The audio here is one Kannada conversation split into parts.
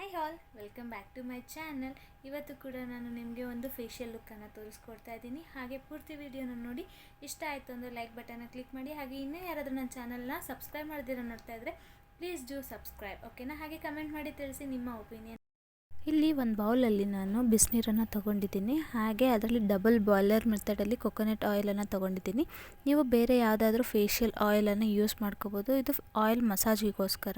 Hi all, welcome back to my channel. ಇವತ್ತು ಕೂಡ ನಾನು ನಿಮಗೆ ಒಂದು ಫೇಶಿಯಲ್ ಲುಕ್ಕನ್ನು ತೋರಿಸ್ಕೊಡ್ತಾ ಇದ್ದೀನಿ. ಹಾಗೆ ಪೂರ್ತಿ ವಿಡಿಯೋನ ನೋಡಿ ಇಷ್ಟ ಆಯಿತು ಅಂದರೆ ಲೈಕ್ ಬಟನ್ನ ಕ್ಲಿಕ್ ಮಾಡಿ. ಹಾಗೆ ಇನ್ನೂ ಯಾರಾದರೂ ನನ್ನ ಚಾನಲ್ನ ಸಬ್ಸ್ಕ್ರೈಬ್ ಮಾಡ್ದಿರೋ ನೋಡ್ತಾ ಇದ್ದರೆ ಪ್ಲೀಸ್ ಡೂ ಸಬ್ಸ್ಕ್ರೈಬ್, ಓಕೆನಾ? ಹಾಗೆ ಕಮೆಂಟ್ ಮಾಡಿ ತಿಳಿಸಿ ನಿಮ್ಮ ಒಪಿನಿಯನ್. ಇಲ್ಲಿ ಒಂದು ಬೌಲಲ್ಲಿ ನಾನು ಬಿಸಿನೀರನ್ನು ತೊಗೊಂಡಿದ್ದೀನಿ. ಹಾಗೆ ಅದರಲ್ಲಿ ಡಬಲ್ ಬಾಯ್ಲರ್ ಮೆಥಡಲ್ಲಿ ಕೊಕೊನಟ್ ಆಯಿಲನ್ನು ತೊಗೊಂಡಿದ್ದೀನಿ. ನೀವು ಬೇರೆ ಯಾವುದಾದ್ರೂ ಫೇಶಿಯಲ್ ಆಯಿಲನ್ನು ಯೂಸ್ ಮಾಡ್ಕೋಬೋದು. ಇದು ಆಯಿಲ್ ಮಸಾಜಿಗೋಸ್ಕರ.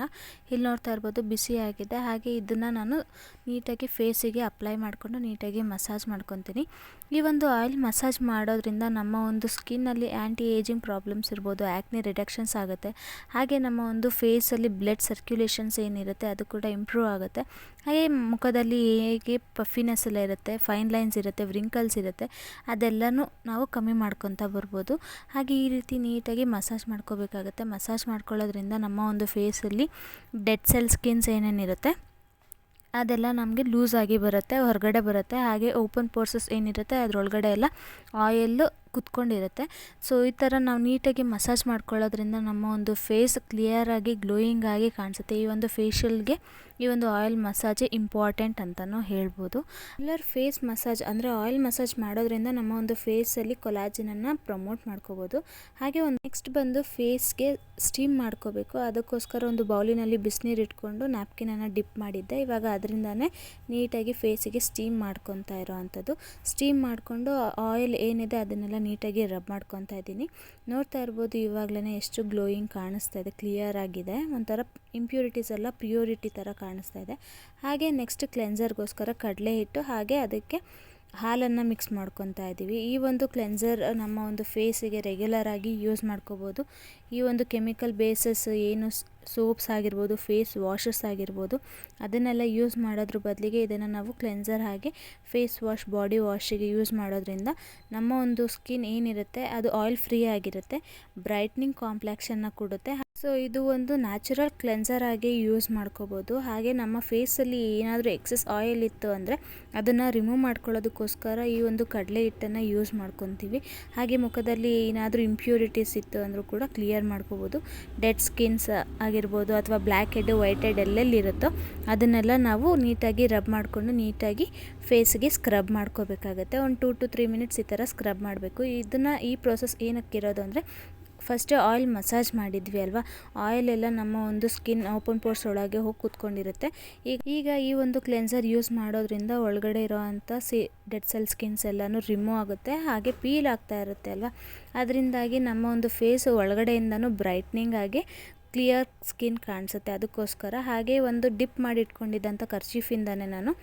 ಇಲ್ಲಿ ನೋಡ್ತಾ ಇರ್ಬೋದು ಬಿಸಿಯಾಗಿದೆ. ಹಾಗೆ ಇದನ್ನು ನಾನು ನೀಟಾಗಿ ಫೇಸಿಗೆ ಅಪ್ಲೈ ಮಾಡಿಕೊಂಡು ನೀಟಾಗಿ ಮಸಾಜ್ ಮಾಡ್ಕೊತೀನಿ. ಈ ಒಂದು ಆಯಿಲ್ ಮಸಾಜ್ ಮಾಡೋದ್ರಿಂದ ನಮ್ಮ ಒಂದು ಸ್ಕಿನ್ನಲ್ಲಿ ಆ್ಯಂಟಿ ಏಜಿಂಗ್ ಪ್ರಾಬ್ಲಮ್ಸ್ ಇರ್ಬೋದು, ಆ್ಯಕ್ನಿ ರಿಡಕ್ಷನ್ಸ್ ಆಗುತ್ತೆ. ಹಾಗೆ ನಮ್ಮ ಒಂದು ಫೇಸಲ್ಲಿ ಬ್ಲಡ್ ಸರ್ಕ್ಯುಲೇಷನ್ಸ್ ಏನಿರುತ್ತೆ ಅದು ಕೂಡ ಇಂಪ್ರೂವ್ ಆಗುತ್ತೆ. ಹಾಗೆ ಮುಖದಲ್ಲಿ ಹೇಗೆ ಪಫಿನೆಸ್ ಎಲ್ಲ ಇರುತ್ತೆ, ಫೈನ್ ಲೈನ್ಸ್ ಇರುತ್ತೆ, ವ್ರಿಂಕಲ್ಸ್ ಇರುತ್ತೆ, ಅದೆಲ್ಲನೂ ನಾವು ಕಮ್ಮಿ ಮಾಡ್ಕೊತಾ ಬರ್ಬೋದು. ಹಾಗೆ ಈ ರೀತಿ ನೀಟಾಗಿ ಮಸಾಜ್ ಮಾಡ್ಕೋಬೇಕಾಗುತ್ತೆ. ಮಸಾಜ್ ಮಾಡ್ಕೊಳ್ಳೋದ್ರಿಂದ ನಮ್ಮ ಒಂದು ಫೇಸಲ್ಲಿ ಡೆಡ್ ಸೆಲ್ ಸ್ಕಿನ್ಸ್ ಏನೇನಿರುತ್ತೆ ಅದೆಲ್ಲ ನಮಗೆ ಲೂಸ್ ಆಗಿ ಬರುತ್ತೆ, ಹೊರಗಡೆ ಬರುತ್ತೆ. ಹಾಗೆ ಓಪನ್ ಪೋರ್ಸಸ್ ಏನಿರುತ್ತೆ ಅದರೊಳಗಡೆ ಎಲ್ಲ ಆಯಿಲ್ಲು ಕುತ್ಕೊಂಡಿರುತ್ತೆ. ಸೊ ಈ ಥರ ನಾವು ನೀಟಾಗಿ ಮಸಾಜ್ ಮಾಡ್ಕೊಳ್ಳೋದ್ರಿಂದ ನಮ್ಮ ಒಂದು ಫೇಸ್ ಕ್ಲಿಯರಾಗಿ ಗ್ಲೋಯಿಂಗ್ ಆಗಿ ಕಾಣಿಸುತ್ತೆ. ಈ ಒಂದು ಫೇಶಿಯಲ್ಗೆ ಈ ಒಂದು ಆಯಿಲ್ ಮಸಾಜೇ ಇಂಪಾರ್ಟೆಂಟ್ ಅಂತಲೂ ಹೇಳ್ಬೋದು. ಎಲ್ಲರ ಫೇಸ್ ಮಸಾಜ್ ಅಂದರೆ ಆಯಿಲ್ ಮಸಾಜ್ ಮಾಡೋದ್ರಿಂದ ನಮ್ಮ ಒಂದು ಫೇಸಲ್ಲಿ ಕೊಲಾಜಿನನ್ನು ಪ್ರಮೋಟ್ ಮಾಡ್ಕೋಬೋದು. ಹಾಗೆ ಒಂದು ನೆಕ್ಸ್ಟ್ ಬಂದು ಫೇಸ್ಗೆ ಸ್ಟೀಮ್ ಮಾಡ್ಕೋಬೇಕು. ಅದಕ್ಕೋಸ್ಕರ ಒಂದು ಬೌಲಿನಲ್ಲಿ ಬಿಸಿನೀರು ಇಟ್ಕೊಂಡು ನ್ಯಾಪ್ಕಿನನ್ನು ಡಿಪ್ ಮಾಡಿದ್ದೆ. ಇವಾಗ ಅದರಿಂದನೇ ನೀಟಾಗಿ ಫೇಸಿಗೆ ಸ್ಟೀಮ್ ಮಾಡ್ಕೊತಾ ಇರೋ ಅಂಥದ್ದು. ಸ್ಟೀಮ್ ಮಾಡಿಕೊಂಡು ಆಯಿಲ್ ಏನಿದೆ ಅದನ್ನೆಲ್ಲ ನೀಟಾಗಿ ರಬ್ ಮಾಡ್ಕೊತಾ ಇದ್ದೀನಿ. ನೋಡ್ತಾ ಇರ್ಬೋದು ಇವಾಗಲೇ ಎಷ್ಟು ಗ್ಲೋಯಿಂಗ್ ಕಾಣಿಸ್ತಾ ಇದೆ, ಕ್ಲಿಯರ್ ಆಗಿದೆ. ಒಂಥರ ಇಂಪ್ಯೂರಿಟೀಸ್ ಎಲ್ಲ ಪ್ಯೂರಿಟಿ ಥರ ಕಾಣಿಸ್ತಾ ಇದೆ. ಹಾಗೆ ನೆಕ್ಸ್ಟ್ ಕ್ಲೆನ್ಸರ್ಗೋಸ್ಕರ ಕಡಲೆ ಹಿಟ್ಟು ಹಾಗೆ ಅದಕ್ಕೆ ಹಾಲನ್ನು ಮಿಕ್ಸ್ ಮಾಡ್ಕೊತಾ ಇದ್ದೀವಿ. ಈ ಒಂದು ಕ್ಲೆನ್ಸರ್ ನಮ್ಮ ಒಂದು ಫೇಸಿಗೆ ರೆಗ್ಯುಲರಾಗಿ ಯೂಸ್ ಮಾಡ್ಕೋಬೋದು. ಈ ಒಂದು ಕೆಮಿಕಲ್ ಬೇಸಸ್ ಏನು ಸೋಪ್ಸ್ ಆಗಿರ್ಬೋದು, ಫೇಸ್ ವಾಷಸ್ ಆಗಿರ್ಬೋದು, ಅದನ್ನೆಲ್ಲ ಯೂಸ್ ಮಾಡೋದ್ರ ಬದಲಿಗೆ ಇದನ್ನು ನಾವು ಕ್ಲೆನ್ಸರ್ ಹಾಗೆ ಫೇಸ್ ವಾಶ್, ಬಾಡಿ ವಾಶಿಗೆ ಯೂಸ್ ಮಾಡೋದ್ರಿಂದ ನಮ್ಮ ಒಂದು ಸ್ಕಿನ್ ಏನಿರುತ್ತೆ ಅದು ಆಯಿಲ್ ಫ್ರೀ ಆಗಿರುತ್ತೆ, ಬ್ರೈಟ್ನಿಂಗ್ ಕಾಂಪ್ಲೆಕ್ಷನ್ನ ಕೊಡುತ್ತೆ. ಸೊ ಇದು ಒಂದು ನ್ಯಾಚುರಲ್ ಕ್ಲೆನ್ಸರ್ ಆಗಿ ಯೂಸ್ ಮಾಡ್ಕೋಬೋದು. ಹಾಗೆ ನಮ್ಮ ಫೇಸಲ್ಲಿ ಏನಾದರೂ ಎಕ್ಸಸ್ ಆಯಿಲ್ ಇತ್ತು ಅಂದರೆ ಅದನ್ನು ರಿಮೂವ್ ಮಾಡ್ಕೊಳ್ಳೋದಕ್ಕೋಸ್ಕರ ಈ ಒಂದು ಕಡಲೆ ಹಿಟ್ಟನ್ನು ಯೂಸ್ ಮಾಡ್ಕೊತೀವಿ. ಹಾಗೆ ಮುಖದಲ್ಲಿ ಏನಾದರೂ ಇಂಪ್ಯೂರಿಟೀಸ್ ಇತ್ತು ಅಂದರೂ ಕೂಡ ಕ್ಲಿಯರ್ ಮಾಡ್ಕೋಬೋದು. ಡೆಡ್ ಸ್ಕಿನ್ಸ್ ಆಗಿರ್ಬೋದು ಅಥವಾ ಬ್ಲ್ಯಾಕ್ ಹೆಡ್, ವೈಟ್ ಹೆಡ್ ಎಲ್ಲೆಲ್ಲಿರುತ್ತೋ ಅದನ್ನೆಲ್ಲ ನಾವು ನೀಟಾಗಿ ರಬ್ ಮಾಡಿಕೊಂಡು ನೀಟಾಗಿ ಫೇಸ್ಗೆ ಸ್ಕ್ರಬ್ ಮಾಡ್ಕೋಬೇಕಾಗತ್ತೆ. ಒಂದು 2 to 3 ಮಿನಿಟ್ಸ್ ಈ ಥರ ಸ್ಕ್ರಬ್ ಮಾಡಬೇಕು. ಈ ಪ್ರೋಸೆಸ್ ಏನಕ್ಕಿರೋದು ಅಂದರೆ ಫಸ್ಟೇ ಆಯಿಲ್ ಮಸಾಜ್ ಮಾಡಿದ್ವಿ ಅಲ್ವಾ, ಆಯಿಲ್ ಎಲ್ಲ ನಮ್ಮ ಒಂದು ಸ್ಕಿನ್ ಓಪನ್ ಪೋರ್ಸ್ ಒಳಗೆ ಹೋಗಿ ಕೂತ್ಕೊಂಡಿರುತ್ತೆ. ಈಗ ಈ ಒಂದು ಕ್ಲೆನ್ಸರ್ ಯೂಸ್ ಮಾಡೋದ್ರಿಂದ ಒಳಗಡೆ ಇರೋವಂಥ ಡೆಡ್ ಸೆಲ್ ಸ್ಕಿನ್ಸ್ ಎಲ್ಲನೂ ರಿಮೂವ್ ಆಗುತ್ತೆ. ಹಾಗೆ ಪೀಲ್ ಆಗ್ತಾ ಇರುತ್ತೆ ಅಲ್ವಾ, ಅದರಿಂದಾಗಿ ನಮ್ಮ ಒಂದು ಫೇಸ್ ಒಳಗಡೆಯಿಂದನೂ ಬ್ರೈಟ್ನಿಂಗ್ ಆಗಿ ಕ್ಲಿಯರ್ ಸ್ಕಿನ್ ಕಾಣಿಸುತ್ತೆ. ಅದಕ್ಕೋಸ್ಕರ ಹಾಗೆ ಒಂದು ಡಿಪ್ ಮಾಡಿ ಇಟ್ಕೊಂಡಿದ್ದಂಥ ಕರ್ಚೀಫಿಂದನೇ ನಾನು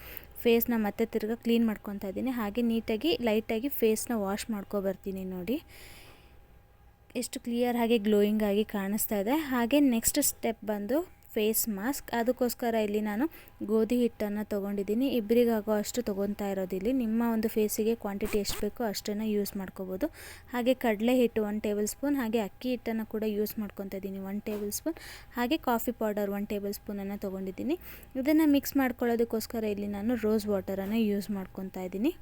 ಫೇಸ್ನ ಮತ್ತೆ ತಿರ್ಗಿ ಕ್ಲೀನ್ ಮಾಡ್ಕೊತಾ ಇದ್ದೀನಿ. ಹಾಗೆ ನೀಟಾಗಿ ಲೈಟಾಗಿ ಫೇಸ್ನ ವಾಶ್ ಮಾಡ್ಕೊಬರ್ತೀನಿ. ನೋಡಿ ಎಷ್ಟು ಕ್ಲಿಯರ್ ಆಗಿ ಗ್ಲೋಯಿಂಗ್ ಆಗಿ ಕಾಣಿಸ್ತಾ ಇದೆ. ಹಾಗೆ ನೆಕ್ಸ್ಟ್ ಸ್ಟೆಪ್ ಬಂದು ಫೇಸ್ ಮಾಸ್ಕ್. ಅದಕ್ಕೋಸ್ಕರ ಇಲ್ಲಿ ನಾನು ಗೋಧಿ ಹಿಟ್ಟನ್ನು ತೊಗೊಂಡಿದ್ದೀನಿ. ಇಬ್ಬರಿಗಾಗೋ ಅಷ್ಟು ತೊಗೊತಾ ಇರೋದಿಲ್ಲಿ. ನಿಮ್ಮ ಒಂದು ಫೇಸಿಗೆ ಕ್ವಾಂಟಿಟಿ ಎಷ್ಟು ಬೇಕೋ ಅಷ್ಟನ್ನು ಯೂಸ್ ಮಾಡ್ಕೋಬೋದು. ಹಾಗೆ ಕಡಲೆ ಹಿಟ್ಟು 1 ಟೇಬಲ್ ಸ್ಪೂನ್, ಹಾಗೆ ಅಕ್ಕಿ ಹಿಟ್ಟನ್ನು ಕೂಡ ಯೂಸ್ ಮಾಡ್ಕೊತಾ ಇದ್ದೀನಿ 1 ಟೇಬಲ್ ಸ್ಪೂನ್, ಹಾಗೆ ಕಾಫಿ ಪೌಡರ್ 1 ಟೇಬಲ್ ಸ್ಪೂನನ್ನು ತೊಗೊಂಡಿದ್ದೀನಿ. ಇದನ್ನು ಮಿಕ್ಸ್ ಮಾಡ್ಕೊಳ್ಳೋದಕ್ಕೋಸ್ಕರ ಇಲ್ಲಿ ನಾನು ರೋಸ್ ವಾಟರನ್ನು ಯೂಸ್ ಮಾಡ್ಕೊತಾ ಇದ್ದೀನಿ.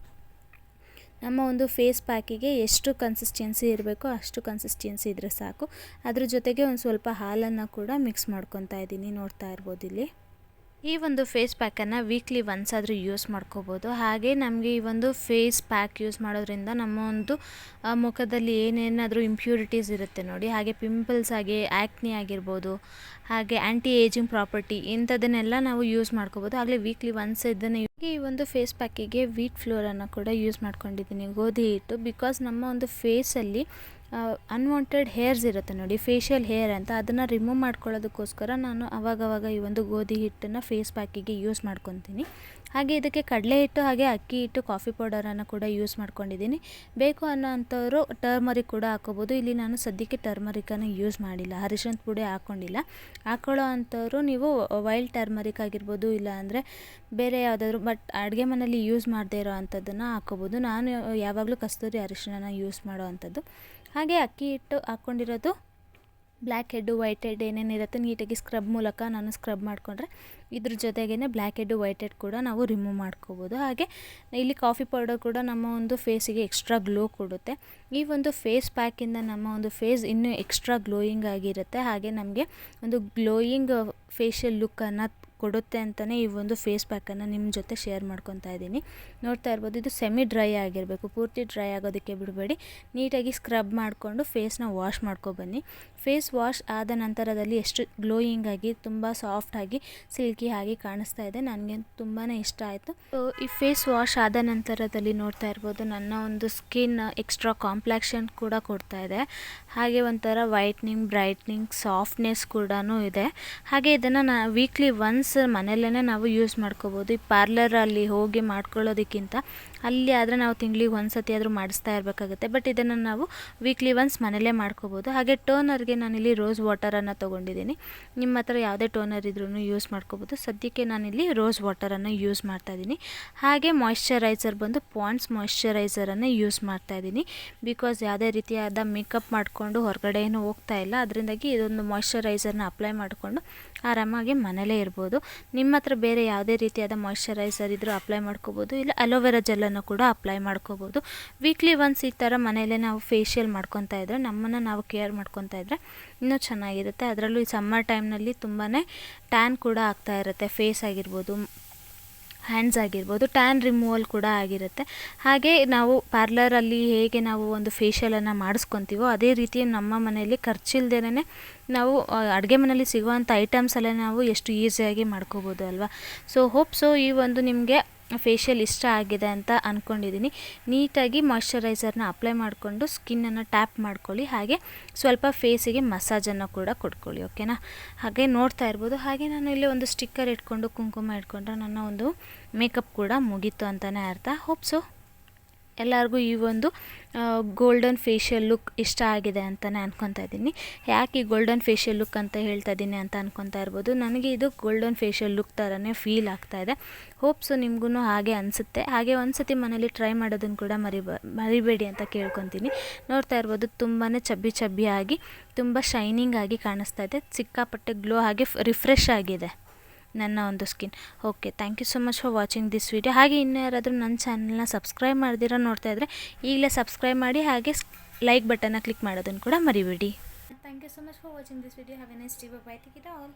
ನಮ್ಮ ಒಂದು ಫೇಸ್ ಪ್ಯಾಕಿಗೆ ಎಷ್ಟು ಕನ್ಸಿಸ್ಟೆನ್ಸಿ ಇರಬೇಕೋ ಅಷ್ಟು ಕನ್ಸಿಸ್ಟೆನ್ಸಿ ಇದ್ದರೆ ಸಾಕು. ಅದ್ರ ಜೊತೆಗೆ ಒಂದು ಸ್ವಲ್ಪ ಹಾಲನ್ನು ಕೂಡ ಮಿಕ್ಸ್ ಮಾಡ್ಕೊತಾ ಇದ್ದೀನಿ. ನೋಡ್ತಾ ಇರ್ಬೋದು ಇಲ್ಲಿ. ಈ ಒಂದು ಫೇಸ್ ಪ್ಯಾಕನ್ನು ವೀಕ್ಲಿ ಒನ್ಸ್ ಆದರೂ ಯೂಸ್ ಮಾಡ್ಕೋಬೋದು. ಹಾಗೆ ನಮಗೆ ಈ ಒಂದು ಫೇಸ್ ಪ್ಯಾಕ್ ಯೂಸ್ ಮಾಡೋದ್ರಿಂದ ನಮ್ಮ ಒಂದು ಮುಖದಲ್ಲಿ ಏನೇನಾದರೂ ಇಂಪ್ಯೂರಿಟೀಸ್ ಇರುತ್ತೆ ನೋಡಿ, ಹಾಗೆ ಪಿಂಪಲ್ಸ್ ಆಗಿ ಆ್ಯಕ್ನಿ ಆಗಿರ್ಬೋದು, ಹಾಗೆ ಆ್ಯಂಟಿ ಏಜಿಂಗ್ ಪ್ರಾಪರ್ಟಿ ಇಂಥದನ್ನೆಲ್ಲ ನಾವು ಯೂಸ್ ಮಾಡ್ಕೋಬೋದು. ಆಗಲೇ ವೀಕ್ಲಿ ಒನ್ಸ್ ಇದನ್ನು ಈ ಒಂದು ಫೇಸ್ ಪ್ಯಾಕಿಗೆ ವೀಟ್ ಫ್ಲೋರನ್ನು ಕೂಡ ಯೂಸ್ ಮಾಡ್ಕೊಂಡಿದ್ದೀನಿ, ಗೋಧಿ ಹಿಟ್ಟು. ಬಿಕಾಸ್ ನಮ್ಮ ಒಂದು ಫೇಸಲ್ಲಿ ಅನ್ವಾಂಟೆಡ್ ಹೇರ್ಸ್ ಇರುತ್ತೆ ನೋಡಿ, ಫೇಶಿಯಲ್ ಹೇರ್ ಅಂತ, ಅದನ್ನು ರಿಮೂವ್ ಮಾಡ್ಕೊಳ್ಳೋದಕ್ಕೋಸ್ಕರ ನಾನು ಅವಾಗವಾಗ ಈ ಒಂದು ಗೋಧಿ ಹಿಟ್ಟನ್ನು ಫೇಸ್ ಪ್ಯಾಕಿಗೆ ಯೂಸ್ ಮಾಡ್ಕೊತೀನಿ. ಹಾಗೆ ಇದಕ್ಕೆ ಕಡಲೆ ಹಿಟ್ಟು ಹಾಗೆ ಅಕ್ಕಿ ಹಿಟ್ಟು, ಕಾಫಿ ಪೌಡರನ್ನು ಕೂಡ ಯೂಸ್ ಮಾಡ್ಕೊಂಡಿದ್ದೀನಿ. ಬೇಕು ಅನ್ನೋ ಅಂಥವರು ಟರ್ಮರಿಕ್ ಕೂಡ ಹಾಕೋಬೋದು. ಇಲ್ಲಿ ನಾನು ಸದ್ಯಕ್ಕೆ ಟರ್ಮರಿಕನ್ನು ಯೂಸ್ ಮಾಡಿಲ್ಲ, ಅರಿಶಿಣದ ಪುಡಿ ಹಾಕ್ಕೊಂಡಿಲ್ಲ. ಹಾಕ್ಕೊಳ್ಳೋ ಅಂಥವ್ರು ನೀವು ವೈಲ್ಡ್ ಟರ್ಮರಿಕ್ ಆಗಿರ್ಬೋದು, ಇಲ್ಲ ಅಂದರೆ ಬೇರೆ ಯಾವುದಾದ್ರೂ ಬಟ್ ಅಡುಗೆ ಮನೆಯಲ್ಲಿ ಯೂಸ್ ಮಾಡದೇ ಇರೋ ಅಂಥದ್ದನ್ನು ಹಾಕ್ಕೋಬೋದು. ನಾನು ಯಾವಾಗಲೂ ಕಸ್ತೂರಿ ಅರಿಶಿಣನ ಯೂಸ್ ಮಾಡೋ ಅಂಥದ್ದು. ಹಾಗೆ ಅಕ್ಕಿ ಹಿಟ್ಟು ಹಾಕ್ಕೊಂಡಿರೋದು ಬ್ಲ್ಯಾಕ್ ಹೆಡ್ಡು, ವೈಟ್ ಹೆಡ್ ಏನೇನಿರುತ್ತೆ ನೀಟಾಗಿ ಸ್ಕ್ರಬ್ ಮೂಲಕ ನಾನು ಸ್ಕ್ರಬ್ ಮಾಡಿಕೊಂಡ್ರೆ ಇದ್ರ ಜೊತೆಗೇ ಬ್ಲ್ಯಾಕ್ ಹೆಡ್ಡು, ವೈಟ್ ಹೆಡ್ ಕೂಡ ನಾವು ರಿಮೂವ್ ಮಾಡ್ಕೋಬೋದು. ಹಾಗೆ ಇಲ್ಲಿ ಕಾಫಿ ಪೌಡರ್ ಕೂಡ ನಮ್ಮ ಒಂದು ಫೇಸಿಗೆ ಎಕ್ಸ್ಟ್ರಾ ಗ್ಲೋ ಕೊಡುತ್ತೆ. ಈ ಒಂದು ಫೇಸ್ ಪ್ಯಾಕಿಂದ ನಮ್ಮ ಒಂದು ಫೇಸ್ ಇನ್ನೂ ಎಕ್ಸ್ಟ್ರಾ ಗ್ಲೋಯಿಂಗ್ ಆಗಿರುತ್ತೆ. ಹಾಗೆ ನಮಗೆ ಒಂದು ಗ್ಲೋಯಿಂಗ್ ಫೇಶಿಯಲ್ ಲುಕ್ಕನ್ನು ಕೊಡುತ್ತೆ ಅಂತಲೇ ಈ ಒಂದು ಫೇಸ್ ಪ್ಯಾಕನ್ನು ನಿಮ್ಮ ಜೊತೆ ಶೇರ್ ಮಾಡ್ಕೊತಾ ಇದ್ದೀನಿ. ನೋಡ್ತಾ ಇರ್ಬೋದು, ಇದು ಸೆಮಿ ಡ್ರೈ ಆಗಿರಬೇಕು, ಪೂರ್ತಿ ಡ್ರೈ ಆಗೋದಕ್ಕೆ ಬಿಡಬೇಡಿ. ನೀಟಾಗಿ ಸ್ಕ್ರಬ್ ಮಾಡಿಕೊಂಡು ಫೇಸ್ನ ವಾಶ್ ಮಾಡ್ಕೊಬನ್ನಿ. ಫೇಸ್ ವಾಶ್ ಆದ ನಂತರದಲ್ಲಿ ಎಷ್ಟು ಗ್ಲೋಯಿಂಗ್ ಆಗಿ ತುಂಬ ಸಾಫ್ಟಾಗಿ ಸಿಲ್ಕಿ ಆಗಿ ಕಾಣಿಸ್ತಾ ಇದೆ. ನನಗೆ ತುಂಬಾ ಇಷ್ಟ ಆಯಿತು. ಸೊ ಈ ಫೇಸ್ ವಾಶ್ ಆದ ನಂತರದಲ್ಲಿ ನೋಡ್ತಾ ಇರ್ಬೋದು, ನನ್ನ ಒಂದು ಸ್ಕಿನ್ ಎಕ್ಸ್ಟ್ರಾ ಕಾಂಪ್ಲೆಕ್ಷನ್ ಕೂಡ ಕೊಡ್ತಾ ಇದೆ. ಹಾಗೆ ಒಂಥರ ವೈಟ್ನಿಂಗ್, ಬ್ರೈಟ್ನಿಂಗ್, ಸಾಫ್ಟ್ನೆಸ್ ಕೂಡ ಇದೆ. ಹಾಗೆ ಇದನ್ನು ವೀಕ್ಲಿ ಒನ್ಸ್ ಮನೆಯಲ್ಲೇ ನಾವು ಯೂಸ್ ಮಾಡ್ಕೋಬೋದು. ಈ ಪಾರ್ಲರಲ್ಲಿ ಹೋಗಿ ಮಾಡ್ಕೊಳ್ಳೋದಕ್ಕಿಂತ ಅಲ್ಲಿ ಆದರೆ ನಾವು ತಿಂಗಳಿಗೆ ಒಂದು ಸತಿ ಆದರೂ ಮಾಡಿಸ್ತಾ ಇರಬೇಕಾಗುತ್ತೆ. ಬಟ್ ಇದನ್ನು ನಾವು ವೀಕ್ಲಿ ಒನ್ಸ್ ಮನೆಯಲ್ಲೇ ಮಾಡ್ಕೋಬೋದು. ಹಾಗೆ ಟೋನರ್ಗೆ ನಾನಿಲ್ಲಿ ರೋಸ್ ವಾಟರನ್ನು ತೊಗೊಂಡಿದ್ದೀನಿ. ನಿಮ್ಮ ಹತ್ರ ಯಾವುದೇ ಟೋನರ್ ಇದ್ರೂ ಯೂಸ್ ಮಾಡ್ಕೋಬೋದು. ಸದ್ಯಕ್ಕೆ ನಾನಿಲ್ಲಿ ರೋಸ್ ವಾಟರನ್ನು ಯೂಸ್ ಮಾಡ್ತಾಯಿದ್ದೀನಿ. ಹಾಗೆ ಮಾಯ್ಶ್ಚರೈಸರ್ ಬಂದು ಪಾಂಡ್ಸ್ ಮಾಯ್ಶ್ಚರೈಸರನ್ನು ಯೂಸ್ ಮಾಡ್ತಾಯಿದ್ದೀನಿ. ಬಿಕಾಸ್ ಯಾವುದೇ ರೀತಿಯಾದ ಮೇಕಪ್ ಮಾಡಿಕೊಂಡು ಹೊರಗಡೆ ಏನೂ ಹೋಗ್ತಾ ಇಲ್ಲ. ಅದರಿಂದಾಗಿ ಇದೊಂದು ಮಾಯ್ಶ್ಚರೈಸರ್ನ ಅಪ್ಲೈ ಮಾಡಿಕೊಂಡು ಆರಾಮಾಗಿ ಮನೇಲೇ ಇರ್ಬೋದು. ನಿಮ್ಮ ಹತ್ರ ಬೇರೆ ಯಾವುದೇ ರೀತಿಯಾದ ಮಾಯ್ಶ್ಚರೈಸರ್ ಇದ್ದರೂ ಅಪ್ಲೈ ಮಾಡ್ಕೋಬೋದು. ಇಲ್ಲ ಅಲೋವೆರಾ ಜೆಲ್ಲನ್ನು ಕೂಡ ಅಪ್ಲೈ ಮಾಡ್ಕೋಬೋದು. ವೀಕ್ಲಿ ಒನ್ಸ್ ಈ ಥರ ಮನೆಯಲ್ಲೇ ನಾವು ಫೇಶಿಯಲ್ ಮಾಡ್ಕೊತಾ ಇದ್ದರೆ, ನಮ್ಮನ್ನು ನಾವು ಕೇರ್ ಮಾಡ್ಕೊತಾ ಇದ್ದರೆ ಇನ್ನೂ ಚೆನ್ನಾಗಿರುತ್ತೆ. ಅದರಲ್ಲೂ ಈ ಸಮ್ಮರ್ ಟೈಮ್ನಲ್ಲಿ ತುಂಬಾ ಟ್ಯಾನ್ ಕೂಡ ಆಗ್ತಾ ಇರುತ್ತೆ. ಫೇಸ್ ಆಗಿರ್ಬೋದು, ಹ್ಯಾಂಡ್ಸ್ ಆಗಿರ್ಬೋದು, ಟ್ಯಾನ್ ರಿಮೂವಲ್ ಕೂಡ ಆಗಿರುತ್ತೆ. ಹಾಗೆ ನಾವು ಪಾರ್ಲರಲ್ಲಿ ಹೇಗೆ ನಾವು ಒಂದು ಫೇಶಿಯಲನ್ನು ಮಾಡಿಸ್ಕೊತೀವೋ ಅದೇ ರೀತಿ ನಮ್ಮ ಮನೆಯಲ್ಲಿ ಖರ್ಚಿಲ್ದೇನೆ ನಾವು ಅಡುಗೆ ಮನೆಯಲ್ಲಿ ಸಿಗುವಂಥ ಐಟಮ್ಸಲ್ಲೇ ನಾವು ಎಷ್ಟು ಈಸಿಯಾಗಿ ಮಾಡ್ಕೋಬೋದು ಅಲ್ವಾ. ಸೊ ಈ ಒಂದು ನಿಮಗೆ ಫೇಶಿಯಲ್ ಇಷ್ಟ ಆಗಿದೆ ಅಂತ ಅಂದ್ಕೊಂಡಿದ್ದೀನಿ. ನೀಟಾಗಿ ಮಾಯ್ಶ್ಚರೈಸರ್ನ ಅಪ್ಲೈ ಮಾಡಿಕೊಂಡು ಸ್ಕಿನ್ನನ್ನು ಟ್ಯಾಪ್ ಮಾಡ್ಕೊಳ್ಳಿ. ಹಾಗೆ ಸ್ವಲ್ಪ ಫೇಸಿಗೆ ಮಸಾಜನ್ನು ಕೂಡ ಕೊಡ್ಕೊಳ್ಳಿ, ಓಕೆನಾ. ಹಾಗೆ ನೋಡ್ತಾ ಇರ್ಬೋದು, ಹಾಗೆ ನಾನು ಇಲ್ಲಿ ಒಂದು ಸ್ಟಿಕ್ಕರ್ ಇಟ್ಕೊಂಡು ಕುಂಕುಮ ಇಟ್ಕೊಂಡ್ರೆ ನನ್ನ ಒಂದು ಮೇಕಪ್ ಕೂಡ ಮುಗೀತು ಅಂತಲೇ ಅರ್ಥ. ಹೋಪ್ಸು ಎಲ್ಲರಿಗೂ ಈ ಒಂದು ಗೋಲ್ಡನ್ ಫೇಶಿಯಲ್ ಲುಕ್ ಇಷ್ಟ ಆಗಿದೆ ಅಂತಲೇ ಅನ್ಕೊತಾ ಇದ್ದೀನಿ. ಯಾಕೆ ಈ ಗೋಲ್ಡನ್ ಫೇಶಿಯಲ್ ಲುಕ್ ಅಂತ ಹೇಳ್ತಾ ಇದ್ದೀನಿ ಅಂತ ಅನ್ಕೊತಾ ಇರ್ಬೋದು. ನನಗೆ ಇದು ಗೋಲ್ಡನ್ ಫೇಶಿಯಲ್ ಲುಕ್ ಥರನೇ ಫೀಲ್ ಆಗ್ತಾಯಿದೆ. ಹೋಪ್ಸು ನಿಮಗೂ ಹಾಗೆ ಅನಿಸುತ್ತೆ. ಹಾಗೆ ಒಂದು ಸತಿ ಮನೇಲಿ ಟ್ರೈ ಮಾಡೋದನ್ನು ಕೂಡ ಮರಿಬೇಡಿ ಅಂತ ಕೇಳ್ಕೊತೀನಿ. ನೋಡ್ತಾ ಇರ್ಬೋದು, ತುಂಬಾ ಚಬ್ಬಿಯಾಗಿ ತುಂಬ ಶೈನಿಂಗ್ ಆಗಿ ಕಾಣಿಸ್ತಾ ಇದೆ. ಸಿಕ್ಕಾಪಟ್ಟೆ ಗ್ಲೋ ಆಗಿ ರಿಫ್ರೆಶ್ ಆಗಿದೆ ನನ್ನ ಒಂದು skin. Okay, thank you so much for watching this video. ಹಾಗೆ ಇನ್ನೂ ಯಾರಾದರೂ ನನ್ನ ಚಾನಲ್ನ ಸಬ್ಸ್ಕ್ರೈಬ್ ಮಾಡ್ದಿರೋ ನೋಡ್ತಾ ಇದ್ದರೆ ಈಗಲೇ ಸಬ್ಸ್ಕ್ರೈಬ್ ಮಾಡಿ. ಹಾಗೆ ಲೈಕ್ ಬಟನ್ನ ಕ್ಲಿಕ್ ಮಾಡೋದನ್ನು ಕೂಡ ಮರಿಬೇಡಿ. Thank you so much for watching this video. Have a nice day. Bye. Take it all.